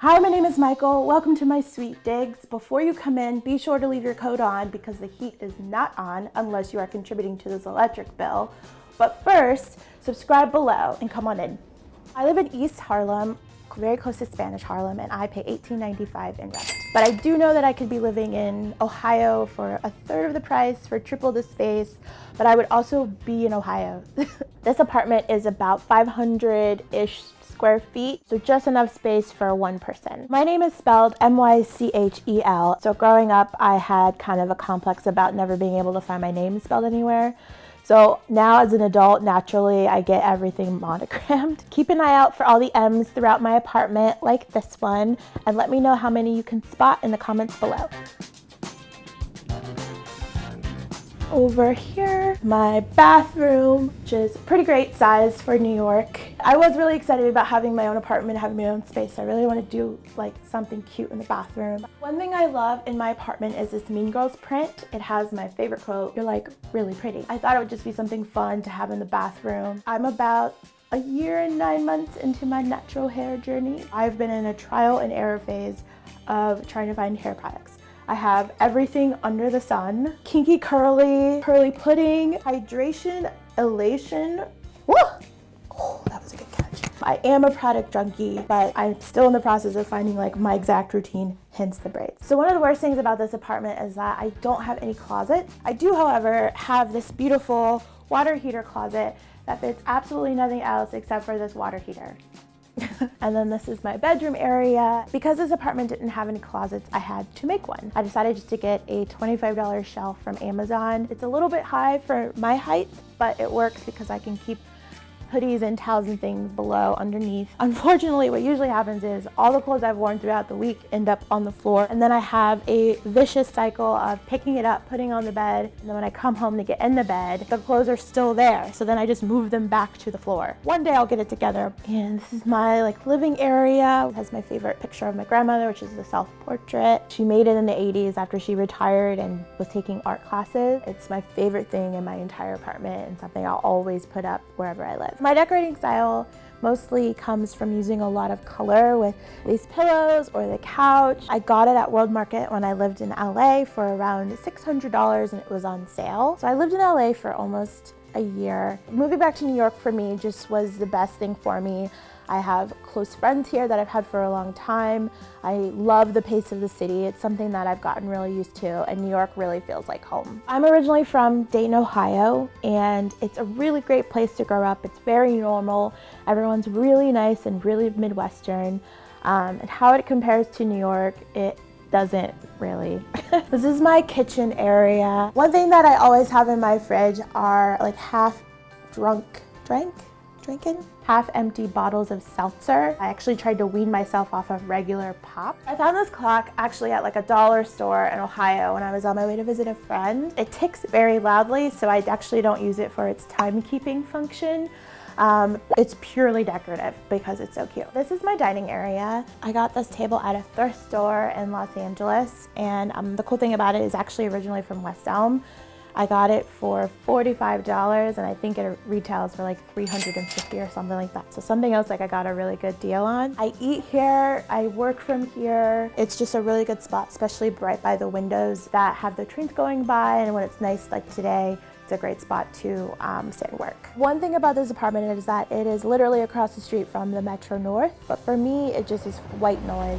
Hi, my name is Mychel. Welcome to my sweet digs. Before you come in, be sure to leave your coat on because the heat is not on unless you are contributing to this electric bill. But first, subscribe below and come on in. I live in East Harlem, very close to Spanish Harlem, and I pay $18.95 in rent. But I do know that I could be living in Ohio for a third of the price, for triple the space, but I would also be in Ohio. This apartment is about 500-ish square feet, so just enough space for one person. My name is spelled Mychel. So growing up, I had kind of a complex about never being able to find my name spelled anywhere. So now as an adult, naturally, I get everything monogrammed. Keep an eye out for all the M's throughout my apartment, like this one, and let me know how many you can spot in the comments below. Over here, my bathroom, which is a pretty great size for New York. I was really excited about having my own apartment, having my own space. I really want to do like something cute in the bathroom. One thing I love in my apartment is this Mean Girls print. It has my favorite quote, "You're like really pretty." I thought it would just be something fun to have in the bathroom. I'm about a year and 9 months into my natural hair journey. I've been in a trial and error phase of trying to find hair products. I have everything under the sun. Kinky curly, curly pudding, hydration, elation. Woo! Oh, that was a good catch. I am a product junkie, but I'm still in the process of finding like my exact routine, hence the braids. So one of the worst things about this apartment is that I don't have any closets. I do, however, have this beautiful water heater closet that fits absolutely nothing else except for this water heater. And then this is my bedroom area. Because this apartment didn't have any closets, I had to make one. I decided just to get a $25 shelf from Amazon. It's a little bit high for my height, but it works because I can keep hoodies and towels and things below, underneath. Unfortunately, what usually happens is all the clothes I've worn throughout the week end up on the floor, and then I have a vicious cycle of picking it up, putting it on the bed, and then when I come home to get in the bed, the clothes are still there, so then I just move them back to the floor. One day I'll get it together. And this is my living area. It has my favorite picture of my grandmother, which is the self-portrait. She made it in the 80s after she retired and was taking art classes. It's my favorite thing in my entire apartment and something I'll always put up wherever I live. My decorating style mostly comes from using a lot of color with these pillows or the couch. I got it at World Market when I lived in LA for around $600 and it was on sale. So I lived in LA for almost a year. Moving back to New York for me just was the best thing for me. I have close friends here that I've had for a long time. I love the pace of the city. It's something that I've gotten really used to, and New York really feels like home. I'm originally from Dayton, Ohio, and it's a really great place to grow up. It's very normal. Everyone's really nice and really Midwestern. And how it compares to New York, it doesn't really. This is my kitchen area. One thing that I always have in my fridge are like half-empty bottles of seltzer. I actually tried to wean myself off of regular pop. I found this clock actually at like a dollar store in Ohio when I was on my way to visit a friend. It ticks very loudly, so I actually don't use it for its timekeeping function. It's purely decorative because it's so cute. This is my dining area. I got this table at a thrift store in Los Angeles, and the cool thing about it is actually originally from West Elm. I got it for $45 and I think it retails for like $350 or something like that. So something else like I got a really good deal on. I eat here, I work from here. It's just a really good spot, especially right by the windows that have the trains going by, and when it's nice like today, it's a great spot to sit and work. One thing about this apartment is that it is literally across the street from the Metro North, but for me, it just is white noise.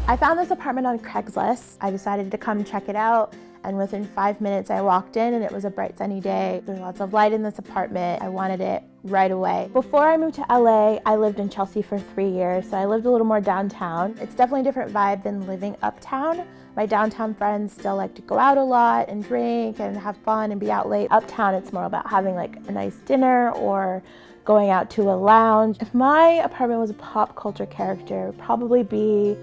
I found this apartment on Craigslist. I decided to come check it out, and within 5 minutes I walked in and it was a bright sunny day. There's lots of light in this apartment. I wanted it right away. Before I moved to LA, I lived in Chelsea for 3 years, so I lived a little more downtown. It's definitely a different vibe than living uptown. My downtown friends still like to go out a lot and drink and have fun and be out late. Uptown, it's more about having like a nice dinner or going out to a lounge. If my apartment was a pop culture character, it would probably be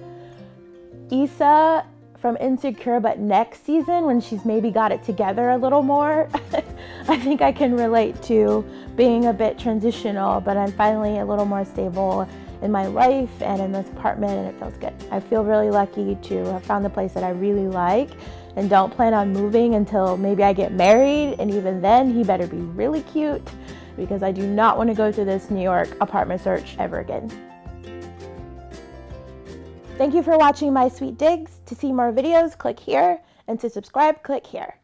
Issa from Insecure, but next season when she's maybe got it together a little more. I think I can relate to being a bit transitional, but I'm finally a little more stable in my life and in this apartment, and it feels good. I feel really lucky to have found the place that I really like and don't plan on moving until maybe I get married, and even then he better be really cute because I do not want to go through this New York apartment search ever again. Thank you for watching my sweet digs. To see more videos, click here, and to subscribe, click here.